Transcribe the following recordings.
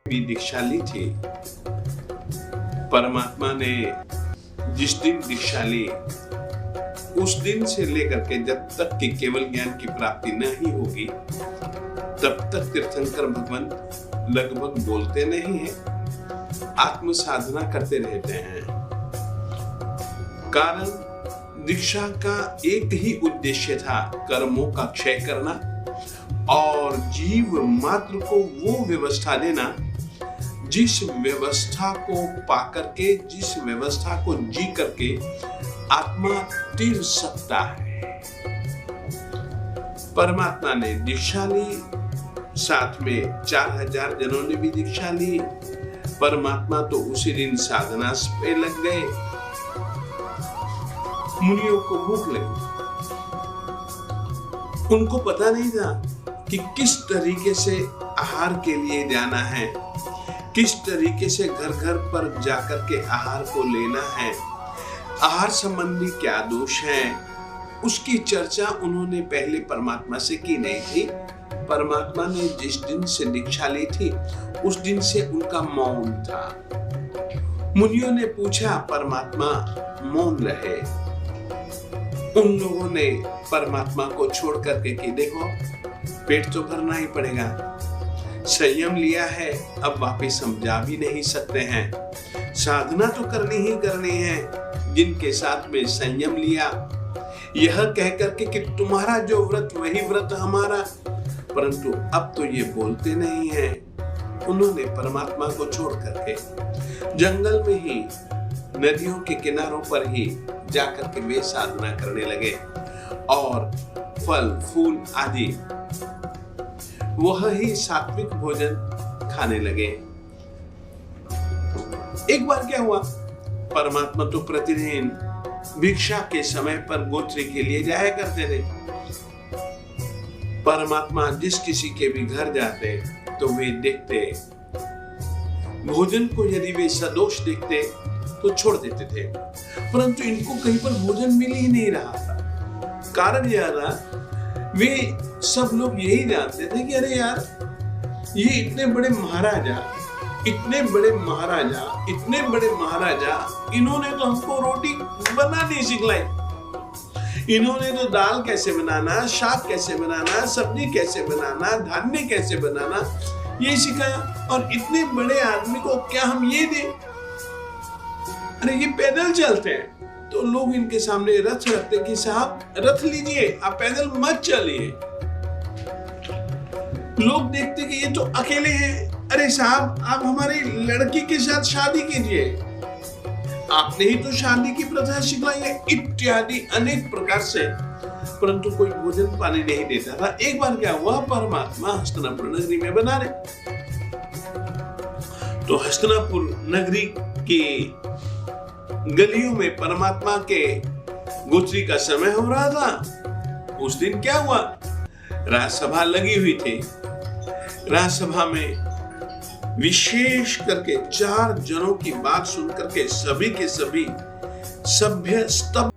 भी दीक्षा ली थी। परमात्मा ने जिस दिन दीक्षा ली, उस दिन से लेकर के जब तक कि केवल ज्ञान की प्राप्ति नहीं होगी, तब तक तीर्थंकर भगवान लगभग बोलते नहीं है, आत्म साधना करते रहते हैं। कारण दीक्षा का एक ही उद्देश्य था, कर्मों का क्षय करना और जीव मात्र को वो व्यवस्था देना जिस व्यवस्था को पाकर के, जिस व्यवस्था को जी करके आत्मा तिर सकता है। परमात्मा ने दीक्षा ली, साथ में 4000 जनों ने भी दीक्षा ली। परमात्मा तो उसी दिन साधना पे लग गए। मुनियों को भूख लगी, उनको पता नहीं था कि किस तरीके से आहार के लिए जाना है, किस तरीके से घर घर पर जाकर के आहार को लेना है, आहार संबंधी क्या दोष है, उसकी चर्चा उन्होंने पहले परमात्मा से की नहीं थी। परमात्मा ने जिस दिन से दीक्षा ली थी, उस दिन से उनका मौन था। मुनियों ने पूछा, परमात्मा मौन रहे। उन लोगों ने परमात्मा को छोड़ करके कि देखो, पेट तो भरना ही पड़ेगा, संयम लिया है, अब वापस हम जा भी नहीं सकते हैं, साधना तो करनी ही करनी है। जिनके साथ में संयम लिया, यह कह करके कि तुम्हारा जो व्रत वही व्रत हमारा, परंतु अब तो ये बोलते नहीं है। उन्होंने परमात्मा को छोड़ करके जंगल में ही, नदियों के किनारों पर ही जाकर के वे साधना करने लगे और फल फूल आदि वह ही सात्विक भोजन खाने लगे। एक बार क्या हुआ, परमात्मा तो प्रतिदिन भिक्षा के समय पर गोत्री के लिए जाया करते थे। परमात्मा जिस किसी के भी घर जाते तो वे देखते, भोजन को यदि वे सदोष देखते तो छोड़ देते थे, परंतु इनको कहीं पर भोजन मिल ही नहीं रहा था। कारण यह रहा, वे सब लोग यही जानते थे कि अरे यार, ये इतने बड़े महाराजा, इन्होंने तो हमको रोटी बनानी सिखलाई, इन्होंने तो दाल कैसे बनाना, शाक कैसे बनाना, सब्जी कैसे बनाना, धान्य कैसे बनाना, ये सिखाया। और इतने बड़े आदमी को क्या हम ये दें? अरे ये पैदल चलते हैं। तो लोग इनके सामने रथ रखते कि साहब रथ लीजिए, आप पैदल मत चलिए। लोग देखते कि ये तो अकेले हैं, अरे साहब आप हमारी लड़की के साथ शादी कीजिए, आपने ही तो शादी की प्रथा सिखलाई है, इत्यादि अनेक प्रकार से, परंतु कोई भोजन पानी नहीं देता था। एक बार क्या हुआ, परमात्मा हस्तिनापुर नगरी में बना रहे, तो हस्तिनापुर नगरी की गलियों में परमात्मा के गोत्री का समय हो रहा था। उस दिन क्या हुआ, राजसभा लगी हुई थी। राजसभा में विशेष करके 4 जनों की बात सुन करके सभी के सभी सभ्य स्तब्ध।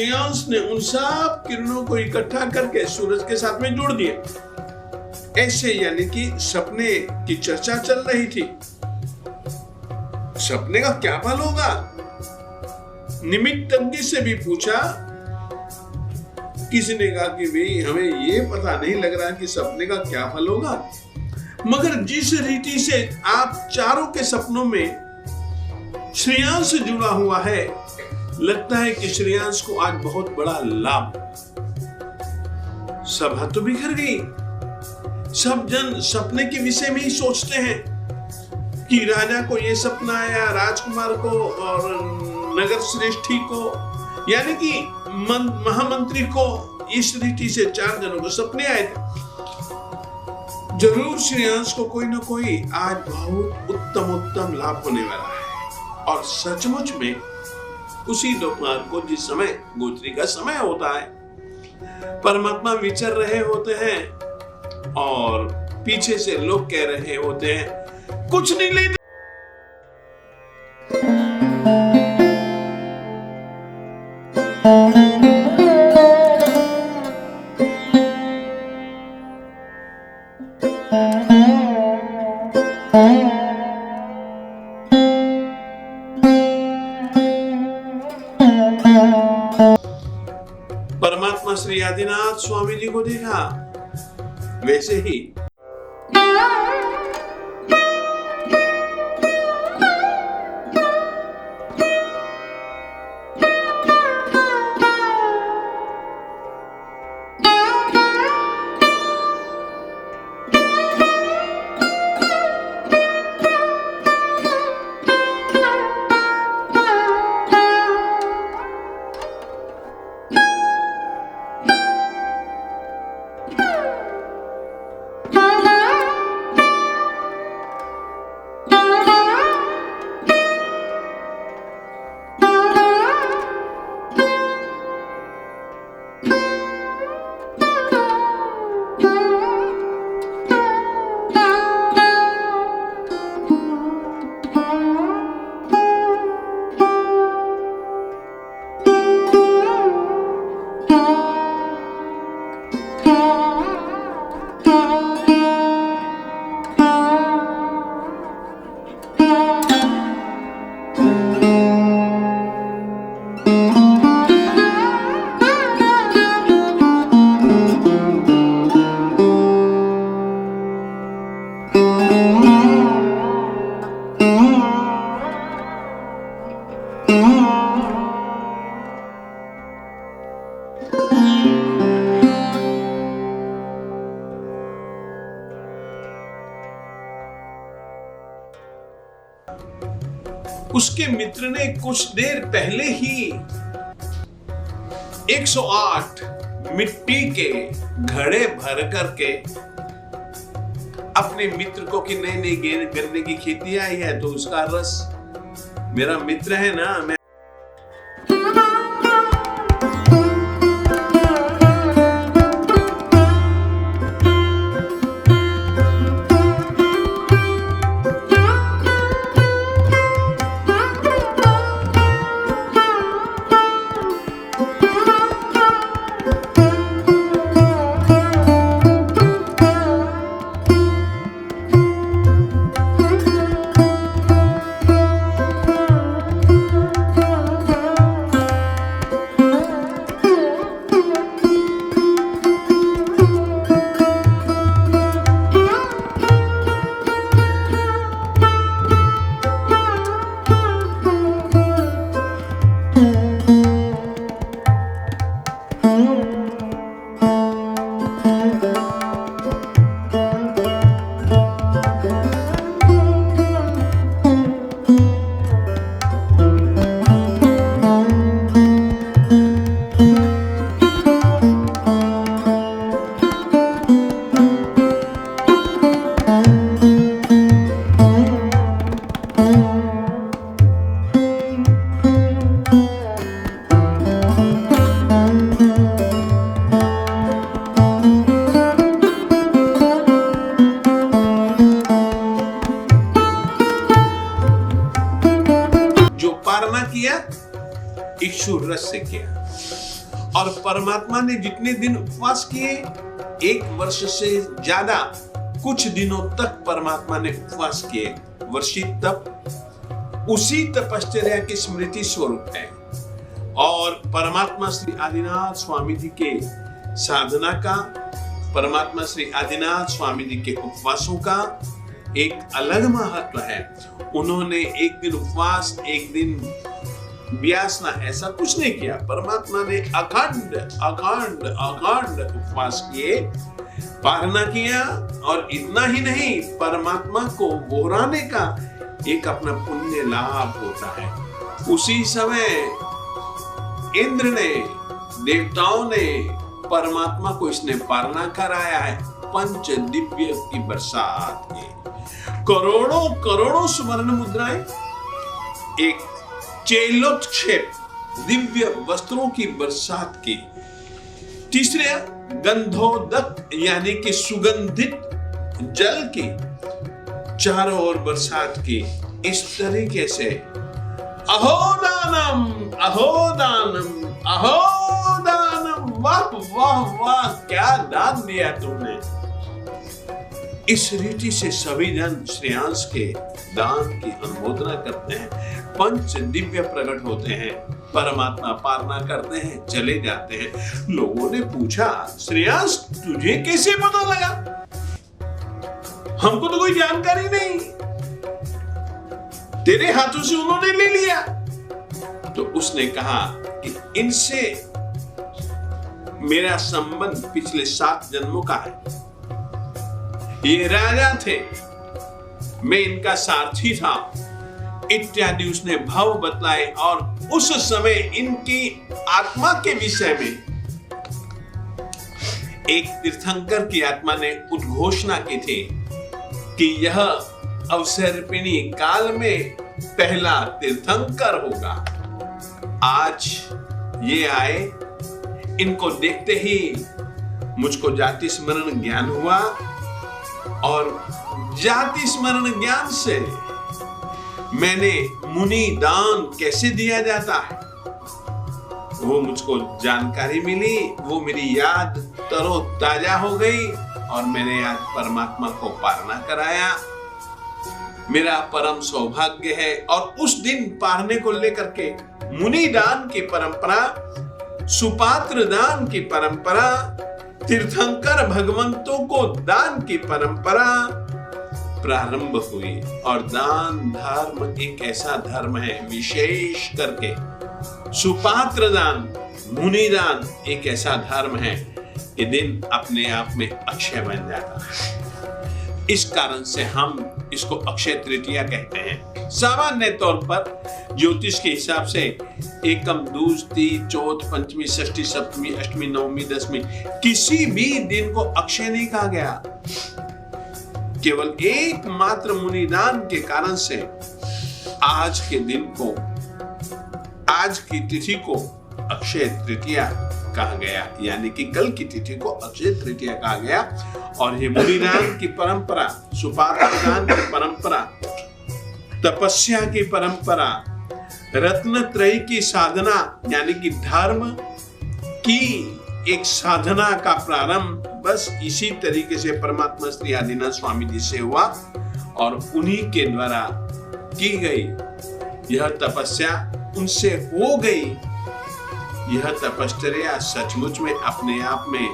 श्रेयांश ने उन सब किरणों को इकट्ठा करके सूरज के साथ में जोड़ दिया। ऐसे यानी कि सपने की चर्चा चल रही थी। सपने का क्या फल होगा? निमित्तज्ञ से भी पूछा। किसी ने कहा कि भाई हमें ये पता नहीं लग रहा कि सपने का क्या फल होगा, मगर जिस रीति से आप चारों के सपनों में श्रेयांश जुड़ा हुआ है, लगता है कि श्रेयांश को आज बहुत बड़ा लाभ। सभा तो बिखर गई। सब जन सपने के विषय में ही सोचते हैं कि राजा को ये सपना आया, राजकुमार को और नगर श्रेष्ठी को, यानी कि महामंत्री को, इस रीति से 4 जनों को सपने आए थे। जरूर श्रेयांश को कोई ना कोई आज बहुत उत्तम लाभ होने वाला है। और सचमुच में उसी दोपहर को, जिस समय गोचरी का समय होता है, परमात्मा विचर रहे होते हैं और पीछे से लोग कह रहे होते हैं कुछ नहीं ले। परमात्मा श्री आदिनाथ स्वामी जी को देखा, वैसे ही उसके मित्र ने कुछ देर पहले ही 108 मिट्टी के घड़े भर करके अपने मित्र को कि नई नई गन्ने की खेती आई है तो उसका रस, मेरा मित्र है ना, मैं इक्षु रस से किया। और परमात्मा ने जितने दिन उपवास किए, 1 वर्ष से ज्यादा कुछ दिनों तक परमात्मा ने उपवास किए। वर्षित तप उसी तपश्चर्या की स्मृति स्वरूप है और परमात्मा श्री आदिनाथ स्वामी जी के साधना का, परमात्मा श्री आदिनाथ स्वामी जी के उपवासों का एक अलग महत्व है। उन्होंने एक दिन उपवास, एक दिन व्यासना, ऐसा कुछ नहीं किया। परमात्मा ने अखंड अखंड अखंड उपवास किए, पालना किया और इतना ही नहीं, परमात्मा को गोहराने का एक अपना पुण्य लाभ होता है। उसी समय इंद्र ने, देवताओं ने परमात्मा को इसने पालना कराया है। पंच दिव्य की बरसात की करोड़ों करोड़ों स्वर्ण मुद्राएं, एक चैलोत्क्षेप दिव्य वस्त्रों की बरसात की। तीसरे गंधोदक यानी कि सुगंधित जल की चारों ओर बरसात की। इस तरीके से अहोदानम अहोदानम अहोदानम, वाह वाह वाह, क्या दान दिया तुमने। इस रीति से सभी जन श्रेयांश के दान की अनुमोदना करते हैं। पंच दिव्य प्रकट होते हैं, परमात्मा पालना करते हैं, चले जाते हैं। लोगों ने पूछा, श्रेयांश तुझे कैसे पता लगा? हमको तो कोई जानकारी नहीं, तेरे हाथों से उन्होंने ले लिया। तो उसने कहा कि इनसे मेरा संबंध पिछले 7 जन्मों का है। ये राजा थे, मैं इनका सारथी था, इत्यादि उसने भाव बतलाए। और उस समय इनकी आत्मा के विषय में एक तीर्थंकर की आत्मा ने उद्घोषणा की थी कि यह अवसर्पिणी काल में पहला तीर्थंकर होगा। आज ये आए, इनको देखते ही मुझको जाति स्मरण ज्ञान हुआ और जाति स्मरण ज्ञान से मैंने मुनि दान कैसे दिया जाता है वो मुझको जानकारी मिली। वो मेरी याद तरोताजा हो गई और मैंने आज परमात्मा को पालना कराया। मेरा परम सौभाग्य है। और उस दिन पालने को लेकर के मुनि दान की परंपरा, सुपात्र दान की परंपरा, तीर्थंकर भगवंतों को दान की परंपरा प्रारंभ हुई। और दान धर्म एक ऐसा धर्म है, विशेष करके सुपात्र दान, मुनि दान एक ऐसा धर्म है, ये दिन अपने आप में अक्षय बन जाता है। इस कारण से हम इसको अक्षय तृतीया कहते हैं। सामान्य तौर पर ज्योतिष के हिसाब से एकम, दूज, तीज, चौथ, पंचमी, षष्ठी, सप्तमी, अष्टमी, नवमी, दसवीं किसी भी दिन को अक्षय नहीं कहा गया। केवल एकमात्र मुनिदान के कारण से आज के दिन को, आज की तिथि को अक्षय तृतीया कहा गया, यानी कि कल की तिथि को अक्षय तृतीया कहा गया। और ये मुनिदान की परंपरा, सुपात्र दान की परंपरा, तपस्या की परंपरा, रत्नत्रयी की साधना यानी कि धर्म की एक साधना का प्रारंभ बस इसी तरीके से परमात्मा श्री आदिनाथ स्वामी जी से हुआ और उन्हीं के द्वारा की गई यह तपस्या उनसे हो गई। यह तपश्चर्या सचमुच में अपने आप में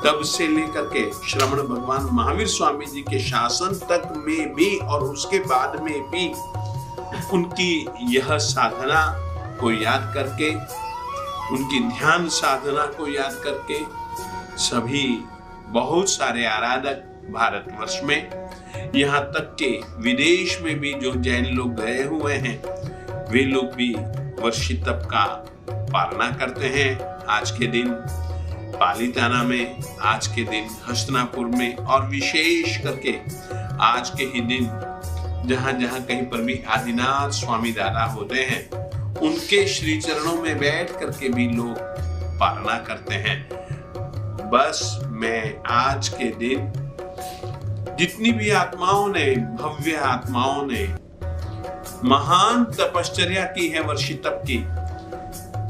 तब से लेकर के श्रवण भगवान महावीर स्वामी जी के शासन तक में भी और उसके बाद में भी उनकी यह साधना को याद करके, उनकी ध्यान साधना को याद करके सभी बहुत सारे आराधक भारतवर्ष में, यहाँ तक के विदेश में भी जो जैन लोग गए हुए हैं वे लोग भी वर्षित तप का पालना करते हैं। आज के दिन पालीताना में, आज के दिन हस्तिनापुर में और विशेष करके आज के ही दिन जहां जहां कहीं पर भी आदिनाथ स्वामी दादा होते हैं उनके श्री चरणों में बैठ करके भी लोग पालना करते हैं। बस मैं आज के दिन जितनी भी आत्माओं ने, भव्य आत्माओं ने महान तपश्चर्या की है वर्षित तप की,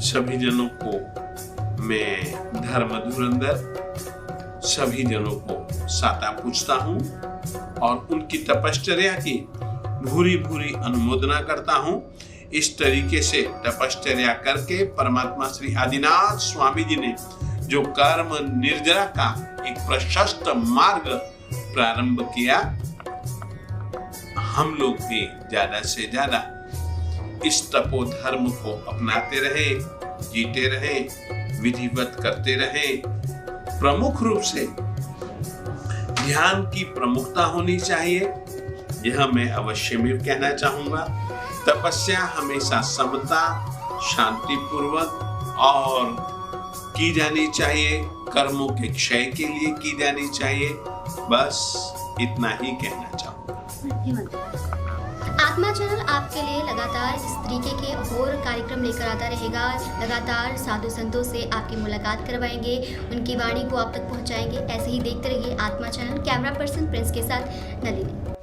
सभी जनों को मैं धर्म धुरंधर सभी जनों को साता पूछता हूँ और उनकी तपश्चर्या की भूरी भूरी अनुमोदना करता हूँ। इस तरीके से तपश्चर्या करके परमात्मा श्री आदिनाथ स्वामी जी ने जो कर्म निर्जरा का एक प्रशस्त मार्ग प्रारंभ किया, हम लोग भी ज्यादा से ज्यादा इस तपोधर्म को अपनाते रहे, जीते रहे, विधिवत करते रहे। प्रमुख रूप से ध्यान की प्रमुखता होनी चाहिए, यह मैं अवश्य में कहना चाहूंगा। तपस्या हमेशा समता, शांतिपूर्वक और की जानी चाहिए, कर्मों के क्षय के लिए की जानी चाहिए। बस इतना ही कहना चाहूंगा। आत्मा चैनल आपके लिए लगातार इस तरीके के और कार्यक्रम लेकर आता रहेगा। लगातार साधु संतों से आपकी मुलाकात करवाएंगे, उनकी वाणी को आप तक पहुंचाएंगे। ऐसे ही देखते रहिए आत्मा चैनल। कैमरा पर्सन प्रिंस के साथ नलिनी।